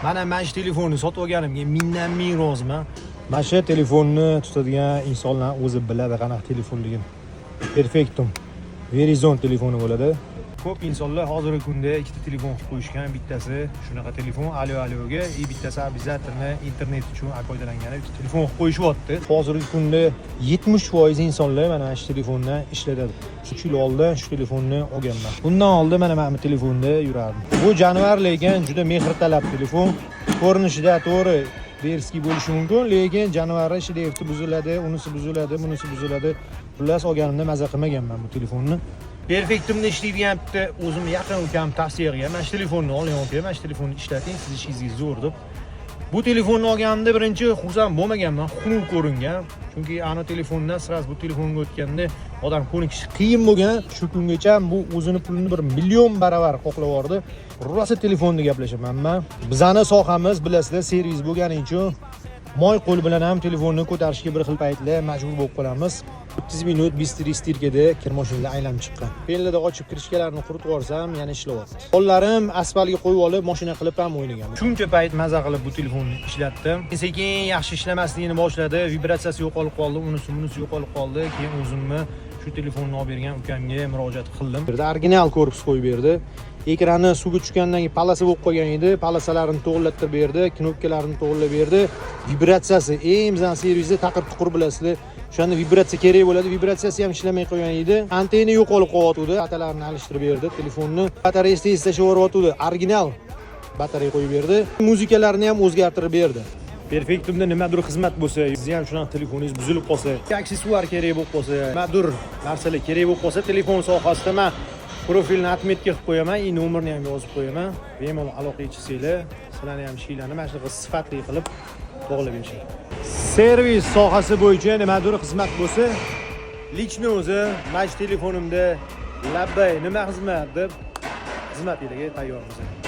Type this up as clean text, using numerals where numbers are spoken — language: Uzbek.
Mana shu telefonni sotib olganimga mindan ming roziman. Mana shu telefonni tutadigan insonlar o'zi biladi qanaqa telefonligini. Perfectum Verizon telefoni bo'ladi. Ko'p insonlar hozirgi kunda ikkita telefon qilib qo'yishgan, bittasi shunaqa telefon aloga, bittasi обязательно internet uchun foydalangani bitta telefon qilib qo'yishyapti. Hozirgi kunda 70% insonlar mana shu telefondan ishlatadi. 3 yil oldin shu telefonni olganman. Bundan oldin mana bu telefonda yurardim. Bu jonivar lekin juda mehrtalab telefon. Ko'rinishida to'g'ri verskiy bo'lishi mumkin, lekin jonivarlar ishida erta buziladi, unisi buziladi, bunisi buziladi. Xullas olganimda maza qilmaganman bu telefonni. Perfectumda ishlaydigan bitta o'zim yaqin ukam tavsiya qilgan. Mana shu telefonni oling aka, mana shu telefonni ishlating, siz ishingizga zo'r deb. Bu telefonni olganimda birinchi xursand bo'lmaganman, xunuk ko'ringan. Chunki ana telefondan sraz bu telefonga o'tganda odam ko'nikishi qiyin bo'lgan. Shu kungacha bu o'zini pulini 1 million baravar qo'qlavordi. Rosa telefonda gaplashaman men. Bizani sohamiz bilasizlar, servis bo'lgani uchun moy qo'l bilan ham telefonni ko'tarishga bir xil paytlar majbur bo'lib qolamiz. 30 minut bistirikada kir mashinalar aylanib chiqqan. Penlarda ochib kirishkalarini quritib yuborsam, yana ishlayapti. Qo'llarim asfaltga qo'yib olib, mashina qilib ham o'ynagan. Shuncha payt maza qilib bu telefonni ishlatdim. Sekin yaxshi ishlamasligini boshladi, vibratsiyasi yo'qolib qoldi, unisi yo'qolib qoldi. Keyin o'zimni shu telefonni olib bergan ukamga murojaat qildim. Birda original korpus qo'yib berdi. Ekrani suvga tushgandan keyin palasa bo'lib qolgan edi. Palasalarini to'g'irlatib berdi, knopkalarini to'g'irlab berdi. Vibratsiyasi bizning servisda taqir-tuqur bilasizlar. O'shanda vibratsiya kerak bo'ladi. Vibratsiyasi ham ishlamay qolgan edi. Antenna yo'qolib qolyotdi. Atalarini alishtirib berdi. Telefonni batareyasini tashlab yuboryapti. Original batareya qo'yib berdi. Muzikalarni ham o'zgartirib berdi. Perfectumda nimadir xizmat bo'lsa, siz ham shunaqa telefoningiz buzilib qolsa, aksessuar kerak bo'lib qolsa, nimadir narsalar kerak bo'lib qolsa, telefon sohasida men profilni atmetga qilib qo'yaman, nomerni ham yozib qo'yaman. Bemalol aloqaga chiqsanglar, sizlarni ham ishinglarni mana shunaqa sifatli qilib bog'lab berishadi. Servis sohasi bo'yicha nimadir xizmat bo'lsa, lichni o'zi mana shu telefonimda labbay nima xizmat deb xizmat berishga tayyormiz.